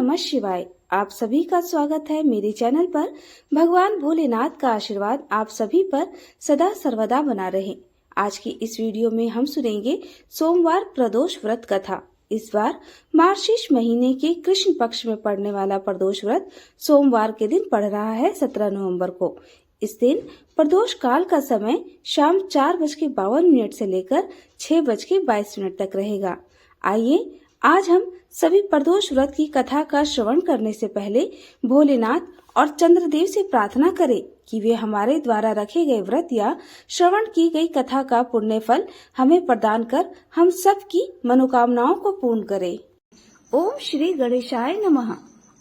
नमः शिवाय। आप सभी का स्वागत है मेरे चैनल पर। भगवान भोलेनाथ का आशीर्वाद आप सभी पर सदा सर्वदा बना रहे। आज की इस वीडियो में हम सुनेंगे सोमवार प्रदोष व्रत कथा। इस बार मार्गशीर्ष महीने के कृष्ण पक्ष में पड़ने वाला प्रदोष व्रत सोमवार के दिन पड़ रहा है 17 नवंबर को। इस दिन प्रदोष काल का समय शाम 4:52 से लेकर 6:22 तक रहेगा। आइए आज हम सभी प्रदोष व्रत की कथा का श्रवण करने से पहले भोलेनाथ और चंद्रदेव से प्रार्थना करें कि वे हमारे द्वारा रखे गए व्रत या श्रवण की गई कथा का पुण्य फल हमें प्रदान कर हम सब की मनोकामनाओं को पूर्ण करें। ओम श्री गणेशाय नमः।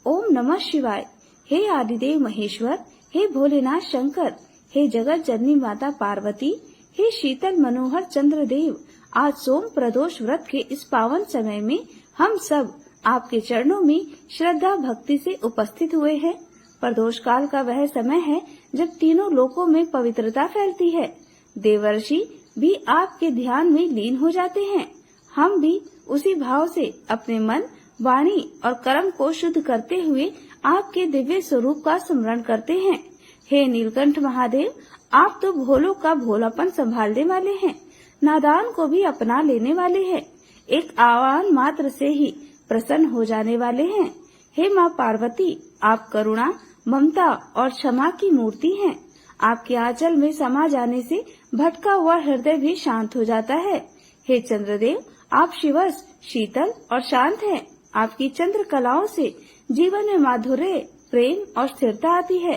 ओम नमः शिवाय। हे आदिदेव महेश्वर, हे भोलेनाथ शंकर, हे जगत जननी माता पार्वती, हे शीतल मनोहर चंद्रदेव, आज सोम प्रदोष व्रत के इस पावन समय में हम सब आपके चरणों में श्रद्धा भक्ति से उपस्थित हुए हैं। प्रदोष काल का वह समय है जब तीनों लोकों में पवित्रता फैलती है। देवर्षि भी आपके ध्यान में लीन हो जाते हैं। हम भी उसी भाव से अपने मन, वाणी और कर्म को शुद्ध करते हुए आपके दिव्य स्वरूप का स्मरण करते हैं। हे नीलकंठ महादेव, आप तो भोलों का भोलापन संभालने वाले हैं, नादान को भी अपना लेने वाले हैं, एक आह्वान मात्र से ही प्रसन्न हो जाने वाले हैं। हे माँ पार्वती, आप करुणा, ममता और क्षमा की मूर्ति हैं। आपके आंचल में समा जाने से भटका हुआ हृदय भी शांत हो जाता है। हे चंद्रदेव, आप शिवस, शीतल और शांत हैं। आपकी चंद्र कलाओं से जीवन में माधुर्य, प्रेम और स्थिरता आती है।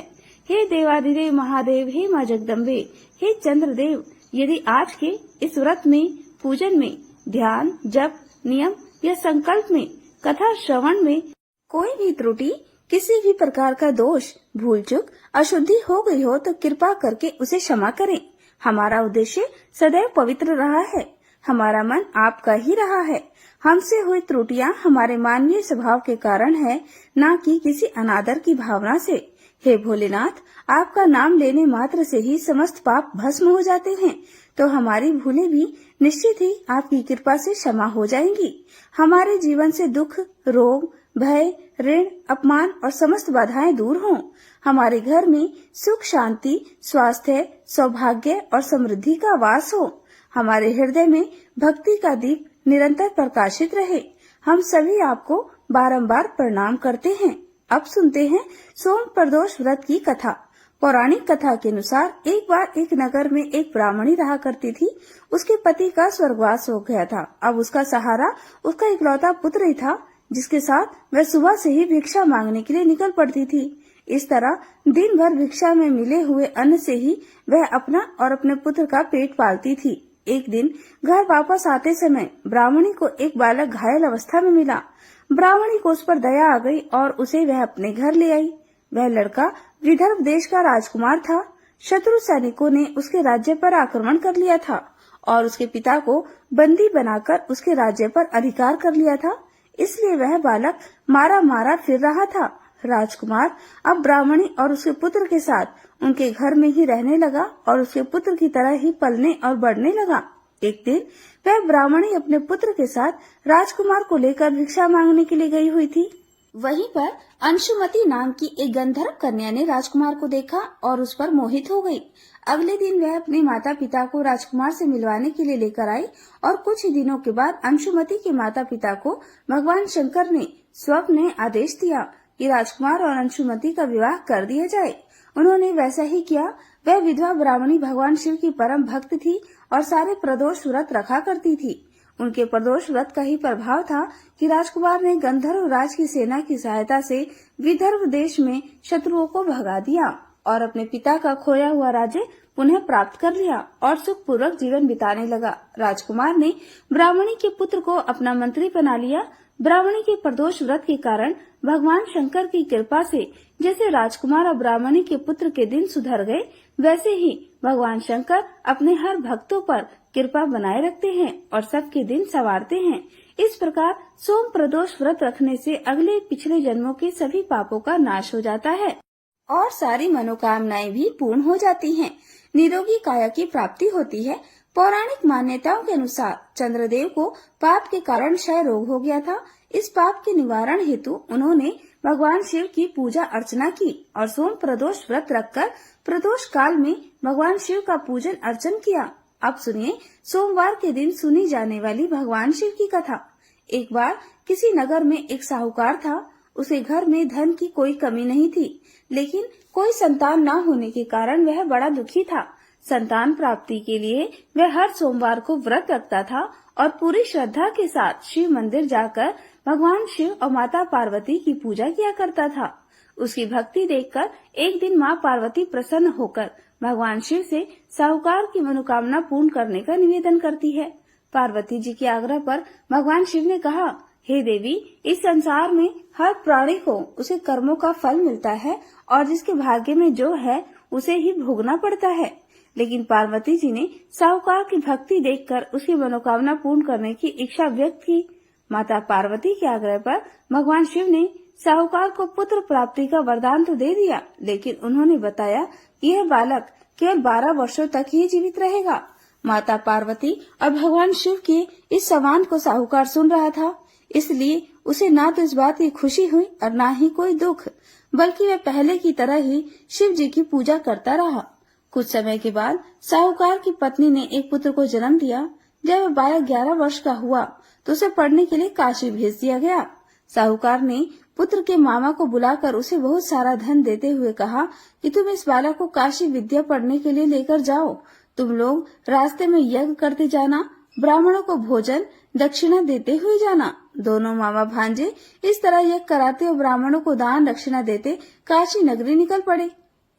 हे देवादिदेव महादेव, हे माँ जगदम्बे, हे चंद्रदेव, यदि आज के इस व्रत में, पूजन में, ध्यान, जप, नियम या संकल्प में, कथा श्रवण में कोई भी त्रुटि, किसी भी प्रकार का दोष, भूल चूक, अशुद्धि हो गई हो तो कृपा करके उसे क्षमा करें। हमारा उद्देश्य सदैव पवित्र रहा है। हमारा मन आपका ही रहा है। हमसे हुई त्रुटियां हमारे मानवीय स्वभाव के कारण है, न कि किसी अनादर की भावना से। हे भोलेनाथ, आपका नाम लेने मात्र से ही समस्त पाप भस्म हो जाते हैं, तो हमारी भूलें भी निश्चित ही आपकी कृपा से क्षमा हो जाएंगी। हमारे जीवन से दुख, रोग, भय, ऋण, अपमान और समस्त बाधाएं दूर हों। हमारे घर में सुख, शांति, स्वास्थ्य, सौभाग्य और समृद्धि का वास हो। हमारे हृदय में भक्ति का दीप निरंतर प्रकाशित रहे। हम सभी आपको बारंबार प्रणाम करते हैं। अब सुनते हैं सोम प्रदोष व्रत की कथा। पौराणिक कथा के अनुसार एक बार एक नगर में एक ब्राह्मणी रहा करती थी। उसके पति का स्वर्गवास हो गया था। अब उसका सहारा उसका इकलौता पुत्र ही था, जिसके साथ वह सुबह से ही भिक्षा मांगने के लिए निकल पड़ती थी। इस तरह दिन भर भिक्षा में मिले हुए अन्न से ही वह अपना और अपने पुत्र का पेट पालती थी। एक दिन घर वापस आते समय ब्राह्मणी को एक बालक घायल अवस्था में मिला। ब्राह्मणी को उस पर दया आ गई और उसे वह अपने घर ले आई। वह लड़का विदर्भ देश का राजकुमार था। शत्रु सैनिकों ने उसके राज्य पर आक्रमण कर लिया था और उसके पिता को बंदी बनाकर उसके राज्य पर अधिकार कर लिया था। इसलिए वह बालक मारा मारा फिर रहा था। राजकुमार अब ब्राह्मणी और उसके पुत्र के साथ उनके घर में ही रहने लगा और उसके पुत्र की तरह ही पलने और बढ़ने लगा। एक दिन वह ब्राह्मणी अपने पुत्र के साथ राजकुमार को लेकर भिक्षा मांगने के लिए गई हुई थी। वहीं पर अंशुमति नाम की एक गंधर्व कन्या ने राजकुमार को देखा और उस पर मोहित हो गई। अगले दिन वह अपने माता पिता को राजकुमार से मिलवाने के लिए लेकर आई और कुछ ही दिनों के बाद अंशुमति के माता पिता को भगवान शंकर ने स्वप्न में आदेश दिया कि राजकुमार और अंशुमति का विवाह कर दिया जाए। उन्होंने वैसा ही किया। वह विधवा ब्राह्मणी भगवान शिव की परम भक्त थी और सारे प्रदोष व्रत रखा करती थी। उनके प्रदोष व्रत का ही प्रभाव था कि राजकुमार ने गंधर्व राज की सेना की सहायता से विदर्भ देश में शत्रुओं को भगा दिया और अपने पिता का खोया हुआ राज्य पुनः प्राप्त कर लिया और सुखपूर्वक जीवन बिताने लगा। राजकुमार ने ब्राह्मणी के पुत्र को अपना मंत्री बना लिया। ब्राह्मणी के प्रदोष व्रत के कारण भगवान शंकर की कृपा से जैसे राजकुमार और ब्राह्मणी के पुत्र के दिन सुधर गए, वैसे ही भगवान शंकर अपने हर भक्तों पर कृपा बनाए रखते हैं और सबके दिन संवारते हैं। इस प्रकार सोम प्रदोष व्रत रखने से अगले पिछले जन्मों के सभी पापों का नाश हो जाता है और सारी मनोकामनाएं भी पूर्ण हो जाती हैं। निरोगी काया की प्राप्ति होती है। पौराणिक मान्यताओं के अनुसार चंद्रदेव को पाप के कारण क्षय रोग हो गया था। इस पाप के निवारण हेतु उन्होंने भगवान शिव की पूजा अर्चना की और सोम प्रदोष व्रत रखकर प्रदोष काल में भगवान शिव का पूजन अर्चन किया। अब सुनिए सोमवार के दिन सुनी जाने वाली भगवान शिव की कथा। एक बार किसी नगर में एक साहूकार था। उसे घर में धन की कोई कमी नहीं थी, लेकिन कोई संतान न होने के कारण वह बड़ा दुखी था। संतान प्राप्ति के लिए वह हर सोमवार को व्रत रखता था और पूरी श्रद्धा के साथ शिव मंदिर जाकर भगवान शिव और माता पार्वती की पूजा किया करता था। उसकी भक्ति देखकर एक दिन माँ पार्वती प्रसन्न होकर भगवान शिव से साहूकार की मनोकामना पूर्ण करने का निवेदन करती है। पार्वती जी के आग्रह पर भगवान शिव ने कहा, हे देवी, इस संसार में हर प्राणी को उसे कर्मों का फल मिलता है और जिसके भाग्य में जो है उसे ही भोगना पड़ता है। लेकिन पार्वती जी ने साहूकार की भक्ति देखकर उसकी मनोकामना पूर्ण करने की इच्छा व्यक्त की। माता पार्वती के आग्रह पर भगवान शिव ने साहूकार को पुत्र प्राप्ति का वरदान तो दे दिया, लेकिन उन्होंने बताया कि यह बालक केवल 12 वर्षों तक ही जीवित रहेगा। माता पार्वती और भगवान शिव के इस संवाद को साहूकार सुन रहा था, इसलिए उसे ना तो इस बात की खुशी हुई और ना ही कोई दुख, बल्कि वह पहले की तरह ही शिव जी की पूजा करता रहा। कुछ समय के बाद साहूकार की पत्नी ने एक पुत्र को जन्म दिया। जब वह बालक 11 वर्ष का हुआ तो उसे पढ़ने के लिए काशी भेज दिया गया। साहूकार ने पुत्र के मामा को बुलाकर उसे बहुत सारा धन देते हुए कहा कि तुम इस बालक को काशी विद्या पढ़ने के लिए लेकर जाओ। तुम लोग रास्ते में यज्ञ करते जाना, ब्राह्मणों को भोजन दक्षिणा देते हुए जाना। दोनों मामा भांजे इस तरह यज्ञ कराते और ब्राह्मणों को दान दक्षिणा देते काशी नगरी निकल पड़े।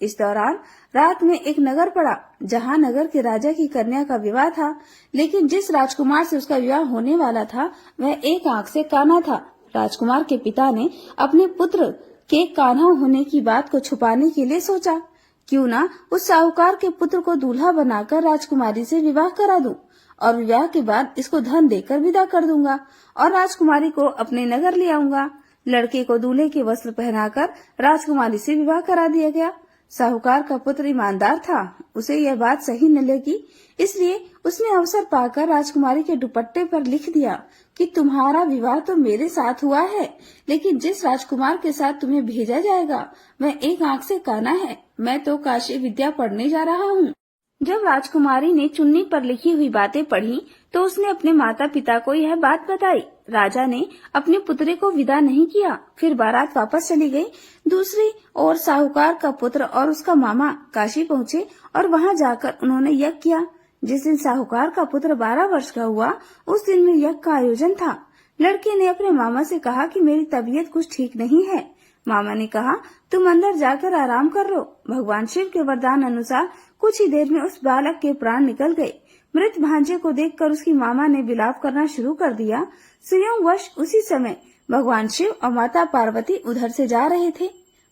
इस दौरान रात में एक नगर पड़ा, जहाँ नगर के राजा की कन्या का विवाह था, लेकिन जिस राजकुमार से उसका विवाह होने वाला था वह एक आंख से काना था। राजकुमार के पिता ने अपने पुत्र के कान्हा होने की बात को छुपाने के लिए सोचा, क्यों ना उस साहूकार के पुत्र को दूल्हा बनाकर राजकुमारी से विवाह करा दूं और विवाह के बाद इसको धन देकर विदा कर दूंगा और राजकुमारी को अपने नगर ले आऊंगा। लड़के को दूल्हे के वस्त्र पहनाकर राजकुमारी से विवाह करा दिया गया। साहूकार का पुत्र ईमानदार था, उसे यह बात सही न लगी, इसलिए उसने अवसर पाकर राजकुमारी के दुपट्टे पर लिख दिया कि तुम्हारा विवाह तो मेरे साथ हुआ है, लेकिन जिस राजकुमार के साथ तुम्हें भेजा जाएगा वह एक आंख से काना है। मैं तो काशी विद्या पढ़ने जा रहा हूँ। जब राजकुमारी ने चुन्नी पर लिखी हुई बातें पढ़ी तो उसने अपने माता पिता को यह बात बताई। राजा ने अपने पुत्री को विदा नहीं किया, फिर बारात वापस चली गई। दूसरी ओर साहूकार का पुत्र और उसका मामा काशी पहुँचे और वहाँ जाकर उन्होंने यज्ञ किया। जिस दिन साहूकार का पुत्र 12 वर्ष का हुआ उस दिन में यज्ञ का आयोजन था। लड़के ने अपने मामा से कहा कि मेरी तबीयत कुछ ठीक नहीं है। मामा ने कहा, तुम अंदर जाकर आराम कर लो। भगवान शिव के वरदान अनुसार कुछ ही देर में उस बालक के प्राण निकल गए। मृत भांजे को देखकर उसकी मामा ने विलाप करना शुरू कर दिया। संयोगवश उसी समय भगवान शिव और माता पार्वती उधर से जा रहे थे।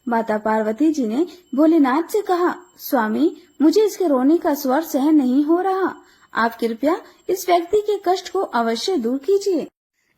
माता पार्वती जी ने भोलेनाथ से कहा, स्वामी, मुझे इसके रोने का स्वर सहन नहीं हो रहा। आप कृपया इस व्यक्ति के कष्ट को अवश्य दूर कीजिए।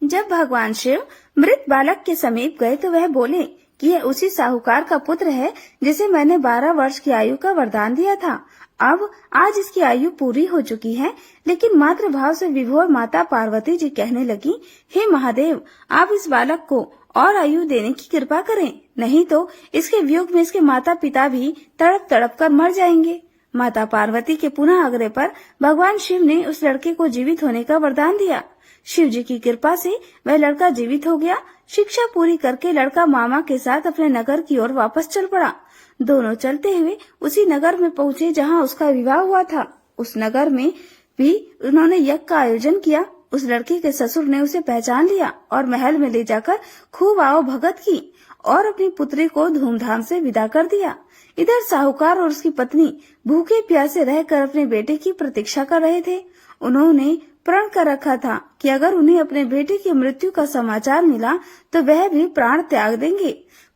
जब भगवान शिव मृत बालक के समीप गए तो वह बोले कि यह उसी साहूकार का पुत्र है जिसे मैंने 12 वर्ष की आयु का वरदान दिया था। अब आज इसकी आयु पूरी हो चुकी है, लेकिन मातृ भाव से विभोर माता पार्वती जी कहने लगी, हे महादेव, आप इस बालक को और आयु देने की कृपा करें, नहीं तो इसके वियोग में इसके माता पिता भी तड़प तड़प कर मर जाएंगे। माता पार्वती के पुनः आग्रह पर भगवान शिव ने उस लड़के को जीवित होने का वरदान दिया। शिव जी की कृपा से वह लड़का जीवित हो गया। शिक्षा पूरी करके लड़का मामा के साथ अपने नगर की ओर वापस चल पड़ा। दोनों चलते हुए उसी नगर में पहुँचे जहाँ उसका विवाह हुआ था। उस नगर में भी उन्होंने यज्ञ का आयोजन किया। उस लड़के के ससुर ने उसे पहचान लिया और महल में ले जाकर खूब आओ भगत की और अपनी पुत्री को धूमधाम से विदा कर दिया। इधर साहूकार और उसकी पत्नी भूखे प्यासे रहकर अपने बेटे की प्रतीक्षा कर रहे थे। उन्होंने प्रण कर रखा था कि अगर उन्हें अपने बेटे की मृत्यु का समाचार मिला तो वह भी प्राण त्याग देंगे,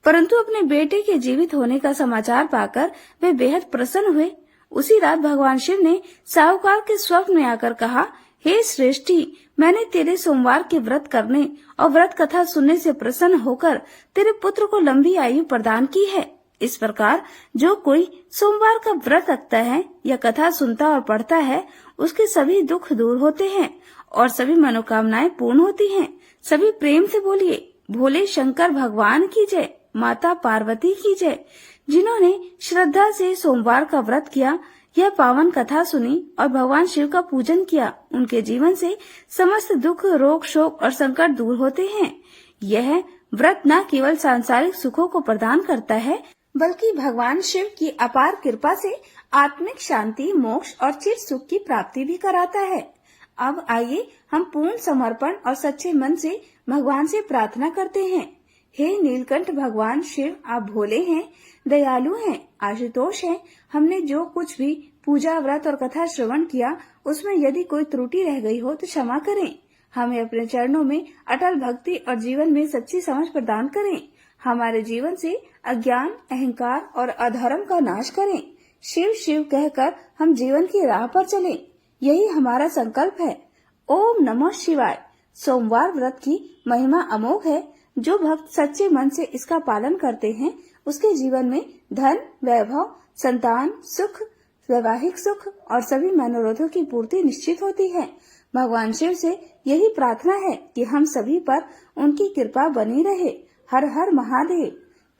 परंतु अपने बेटे के जीवित होने का समाचार पाकर वे बेहद प्रसन्न हुए। उसी रात भगवान शिव ने साहूकार के स्वप्न में आकर कहा, हे श्रेष्ठी, मैंने तेरे सोमवार के व्रत करने और व्रत कथा सुनने से प्रसन्न होकर तेरे पुत्र को लंबी आयु प्रदान की है। इस प्रकार जो कोई सोमवार का व्रत रखता है या कथा सुनता और पढ़ता है, उसके सभी दुख दूर होते हैं और सभी मनोकामनाएं पूर्ण होती हैं। सभी प्रेम से बोलिए, भोले शंकर भगवान की जय, माता पार्वती की जय। जिन्होंने श्रद्धा से सोमवार का व्रत किया, यह पावन कथा सुनी और भगवान शिव का पूजन किया, उनके जीवन से समस्त दुख, रोग, शोक और संकट दूर होते हैं। यह व्रत न केवल सांसारिक सुखों को प्रदान करता है, बल्कि भगवान शिव की अपार कृपा से आत्मिक शांति, मोक्ष और चिर सुख की प्राप्ति भी कराता है। अब आइए हम पूर्ण समर्पण और सच्चे मन से भगवान से प्रार्थना करते हैं। हे नीलकंठ भगवान शिव, आप भोले हैं, दयालु हैं, आशुतोष हैं। हमने जो कुछ भी पूजा, व्रत और कथा श्रवण किया, उसमें यदि कोई त्रुटि रह गई हो तो क्षमा करें। हमें अपने चरणों में अटल भक्ति और जीवन में सच्ची समझ प्रदान करें। हमारे जीवन से अज्ञान, अहंकार और अधर्म का नाश करें। शिव शिव कहकर हम जीवन की राह पर चलें। यही हमारा संकल्प है। ओम नमः शिवाय। सोमवार व्रत की महिमा अमोघ है। जो भक्त सच्चे मन से इसका पालन करते हैं, उसके जीवन में धन, वैभव, संतान, सुख, वैवाहिक सुख और सभी मनोरथों की पूर्ति निश्चित होती है। भगवान शिव से यही प्रार्थना है कि हम सभी पर उनकी कृपा बनी रहे। हर हर महादेव।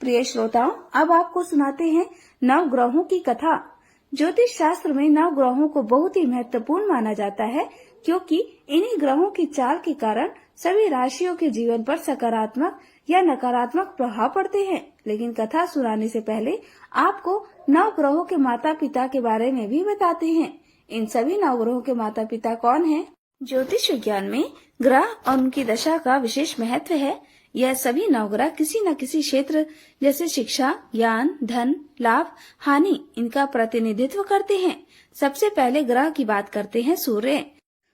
प्रिय श्रोताओं, अब आपको सुनाते हैं नव ग्रहों की कथा। ज्योतिष शास्त्र में नव ग्रहों को बहुत ही महत्वपूर्ण माना जाता है, क्योंकि इन्हीं ग्रहों की चाल के कारण सभी राशियों के जीवन पर सकारात्मक या नकारात्मक प्रभाव पड़ते हैं। लेकिन कथा सुनाने से पहले आपको नव ग्रहों के माता पिता के बारे में भी बताते हैं। इन सभी नव ग्रहों के माता पिता कौन हैं? ज्योतिष विज्ञान में ग्रह और उनकी दशा का विशेष महत्व है। यह सभी नवग्रह किसी न किसी क्षेत्र जैसे शिक्षा, ज्ञान, धन, लाभ, हानि इनका प्रतिनिधित्व करते हैं। सबसे पहले ग्रह की बात करते हैं सूर्य।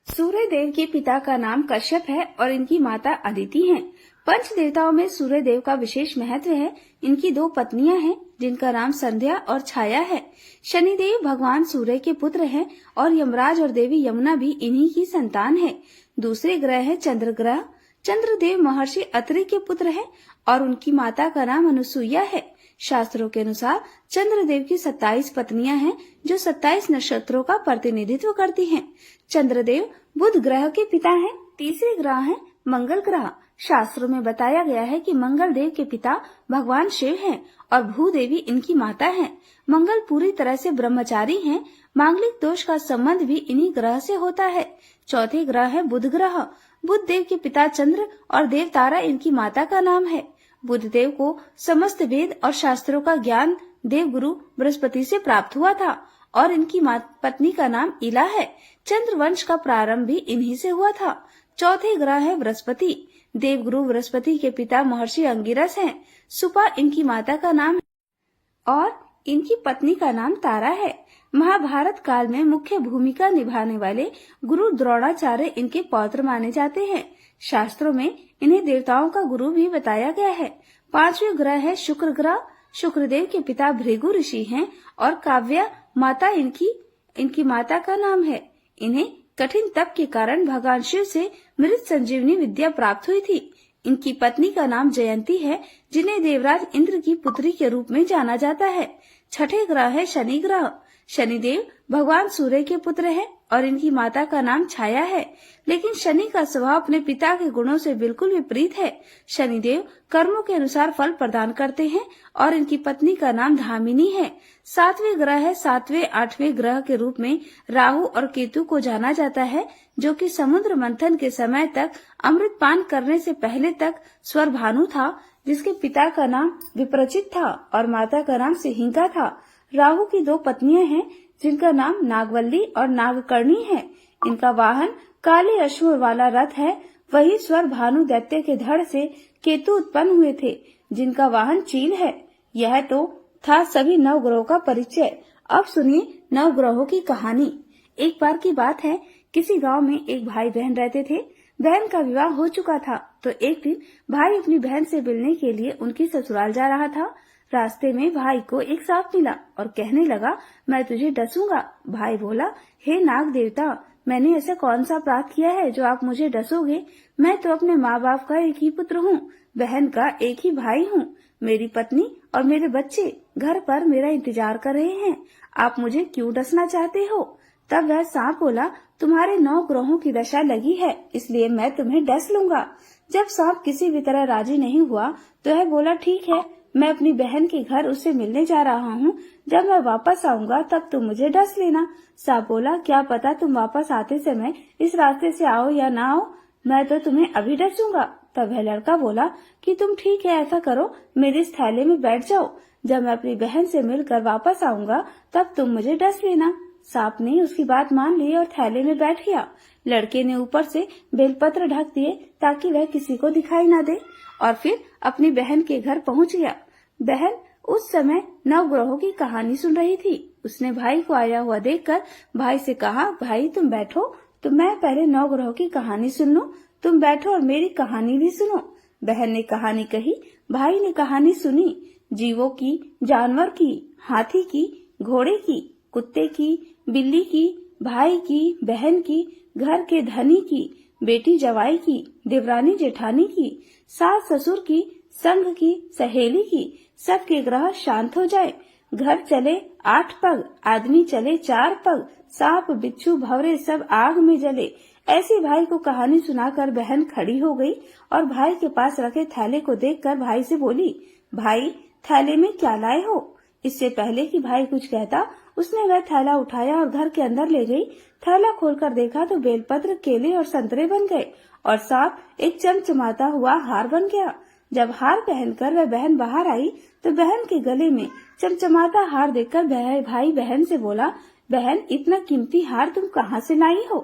सूर्य देव के पिता का नाम कश्यप है और इनकी माता अदिति हैं। पंच देवताओं में सूर्य देव का विशेष महत्व है। इनकी 2 पत्नियां हैं, जिनका नाम संध्या और छाया है। शनिदेव भगवान सूर्य के पुत्र हैं और यमराज और देवी यमुना भी इन्हीं की संतान है। दूसरे ग्रह है चंद्र ग्रह। चंद्रदेव महर्षि अत्रि के पुत्र हैं और उनकी माता का नाम अनुसुईया है। शास्त्रों के अनुसार चंद्रदेव की 27 पत्नियां हैं, जो 27 नक्षत्रों का प्रतिनिधित्व करती हैं। चंद्रदेव बुध ग्रह के पिता हैं। तीसरे ग्रह है मंगल ग्रह। शास्त्रों में बताया गया है कि मंगल देव के पिता भगवान शिव हैं और भूदेवी इनकी माता हैं। मंगल पूरी तरह से ब्रह्मचारी हैं। मांगलिक दोष का संबंध भी इन्हीं ग्रह से होता है। चौथे ग्रह है बुध ग्रह। बुध देव के पिता चंद्र और देव तारा इनकी माता का नाम है। बुध देव को समस्त वेद और शास्त्रों का ज्ञान देव गुरु बृहस्पति से प्राप्त हुआ था और इनकी पत्नी का नाम इला है। चंद्र वंश का प्रारंभ भी इन्हीं से हुआ था। चौथे ग्रह है बृहस्पति। देवगुरु बृहस्पति के पिता महर्षि अंगिरस हैं। सुपा इनकी माता का नाम है और इनकी पत्नी का नाम तारा है। महाभारत काल में मुख्य भूमिका निभाने वाले गुरु द्रोणाचार्य इनके पौत्र माने जाते हैं। शास्त्रों में इन्हें देवताओं का गुरु भी बताया गया है। पांचवें ग्रह है शुक्र ग्रह। शुक्रदेव के पिता भृगु ऋषि हैं और काव्या माता इनकी माता का नाम है। इन्हें कठिन तप के कारण भगवान शिव से मृत संजीवनी विद्या प्राप्त हुई थी। इनकी पत्नी का नाम जयंती है, जिन्हें देवराज इंद्र की पुत्री के रूप में जाना जाता है। छठे ग्रह है शनि ग्रह। शनिदेव भगवान सूर्य के पुत्र है और इनकी माता का नाम छाया है। लेकिन शनि का स्वभाव अपने पिता के गुणों से बिल्कुल विपरीत है। शनिदेव कर्मों के अनुसार फल प्रदान करते हैं और इनकी पत्नी का नाम धामिनी है। सातवें ग्रह है 7वें 8वें ग्रह के रूप में राहु और केतु को जाना जाता है, जो कि समुद्र मंथन के समय तक अमृत पान करने से पहले तक स्वरभानु था, जिसके पिता का नाम विप्रचित था और माता का नाम सिंहिका था। राहु की 2 पत्नियां हैं, जिनका नाम नागवल्ली और नागकर्णी है। इनका वाहन काले अश्व वाला रथ है। वही स्वर भानु दैत्य के धड़ से केतु उत्पन्न हुए थे, जिनका वाहन चील है। यह तो था सभी 9 ग्रहों का परिचय। अब सुनिए 9 ग्रहों की कहानी। एक बार की बात है, किसी गांव में एक भाई बहन रहते थे। बहन का विवाह हो चुका था, तो एक दिन भाई अपनी बहन से मिलने के लिए उनकी ससुराल जा रहा था। रास्ते में भाई को एक सांप मिला और कहने लगा, मैं तुझे डसूंगा। भाई बोला, हे नाग देवता, मैंने ऐसा कौन सा अपराध किया है जो आप मुझे डसोगे? मैं तो अपने माँ बाप का एक ही पुत्र हूँ। बहन का एक ही भाई हूँ। मेरी पत्नी और मेरे बच्चे घर पर मेरा इंतजार कर रहे हैं। आप मुझे क्यों डसना चाहते हो? तब वह सांप बोला, तुम्हारे 9 ग्रहों की दशा लगी है, इसलिए मैं तुम्हें डस लूंगा। जब सांप किसी भी तरह राजी नहीं हुआ तो वह बोला, ठीक है, मैं अपनी बहन के घर उससे मिलने जा रहा हूँ। जब मैं वापस आऊंगा तब तुम मुझे डस लेना। सांप बोला, क्या पता तुम वापस आते समय इस रास्ते से आओ या ना आओ, मैं तो तुम्हें अभी डसूंगा। तब वह लड़का बोला कि तुम ठीक है, ऐसा करो, मेरे इस थैले में बैठ जाओ। जब मैं अपनी बहन से मिलकर वापस आऊंगा तब तुम मुझे डस लेना। सांप ने उसकी बात मान ली और थैले में बैठ गया। लड़के ने ऊपर से बेलपत्र ढक दिए ताकि वह किसी को दिखाई न दे और फिर अपनी बहन के घर पहुंच गया। बहन उस समय 9 ग्रहों की कहानी सुन रही थी। उसने भाई को आया हुआ देखकर भाई से कहा, भाई तुम बैठो, तो मैं पहले 9 ग्रहों की कहानी सुन लूं। तुम बैठो और मेरी कहानी भी सुनो। बहन ने कहानी कही, भाई ने कहानी सुनी। जीवों की, जानवर की, हाथी की, घोड़े की, कुत्ते की, बिल्ली की, भाई की, बहन की, घर के धनी की, बेटी जवाई की, देवरानी जेठानी की, सास ससुर की, संग की, सहेली की, सबके ग्रह शांत हो जाए। घर चले 8 पग, आदमी चले 4 पग, सांप बिच्छू भंवरे सब आग में जले। ऐसे भाई को कहानी सुनाकर बहन खड़ी हो गई और भाई के पास रखे थैले को देखकर भाई से बोली, भाई थैले में क्या लाए हो? इससे पहले कि भाई कुछ कहता, उसने वह थैला उठाया और घर के अंदर ले गई। थैला खोलकर देखा तो बेलपत्र, केले और संतरे बन गए और सांप एक चमचमाता हुआ हार बन गया। जब हार पहनकर वह बहन बाहर आई तो बहन के गले में चमचमाता हार देखकर भाई बहन से बोला, बहन इतना कीमती हार तुम कहाँ से लाई हो?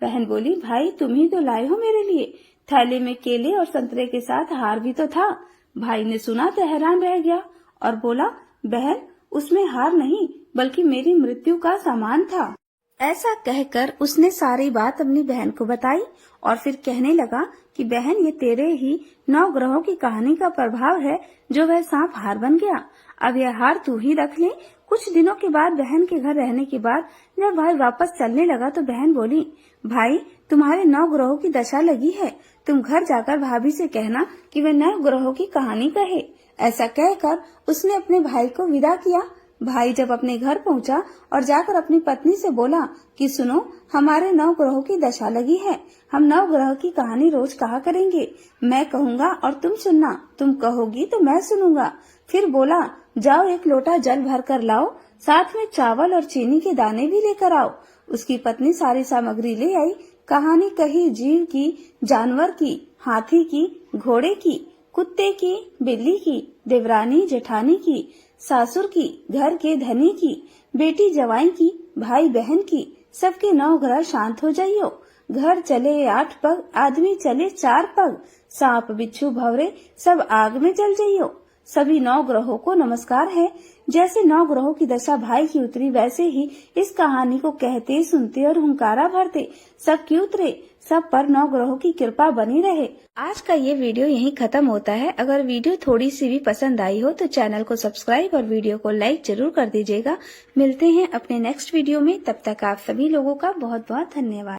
बहन बोली, भाई तुम ही तो लाए हो मेरे लिए। थैले में केले और संतरे के साथ हार भी तो था। भाई ने सुना तो हैरान रह गया और बोला, बहन उसमें हार नहीं बल्कि मेरी मृत्यु का सामान था। ऐसा कहकर उसने सारी बात अपनी बहन को बताई और फिर कहने लगा कि बहन ये तेरे ही 9 ग्रहों की कहानी का प्रभाव है जो वह सांप हार बन गया। अब यह हार तू ही रख ले। कुछ दिनों के बाद बहन के घर रहने के बाद जब भाई वापस चलने लगा तो बहन बोली, भाई तुम्हारे 9 ग्रहों की दशा लगी है, तुम घर जाकर भाभी से कहना कि वे 9 ग्रहों की कहानी कहे। ऐसा कहकर उसने अपने भाई को विदा किया। भाई जब अपने घर पहुंचा और जाकर अपनी पत्नी से बोला कि सुनो, हमारे 9 ग्रहों की दशा लगी है, हम 9 ग्रह की कहानी रोज कहा करेंगे। मैं कहूँगा और तुम सुनना, तुम कहोगी तो मैं सुनूंगा। फिर बोला, जाओ 1 लोटा जल भर कर लाओ, साथ में चावल और चीनी के दाने भी लेकर आओ। उसकी पत्नी सारी सामग्री ले आई। कहानी कही जीव की, जानवर की, हाथी की, घोड़े की, कुत्ते की, बिल्ली की, देवरानी जेठानी की, सासुर की, घर के धनी की, बेटी जवाई की, भाई बहन की, सबके 9 ग्रह शांत हो जाइयो। घर चले 8 पग, आदमी चले 4 पग, सांप बिच्छू भंवरे सब आग में जल जाइयो। सभी 9 ग्रहों को नमस्कार है। जैसे 9 ग्रहों की दशा भाई की उतरी वैसे ही इस कहानी को कहते, सुनते और हुंकारा भरते सब की उतरे। सब पर 9 ग्रहों की कृपा बनी रहे। आज का ये वीडियो यहीं खत्म होता है। अगर वीडियो थोड़ी सी भी पसंद आई हो तो चैनल को सब्सक्राइब और वीडियो को लाइक जरूर कर दीजिएगा। मिलते हैं अपने नेक्स्ट वीडियो में, तब तक आप सभी लोगों का बहुत बहुत धन्यवाद।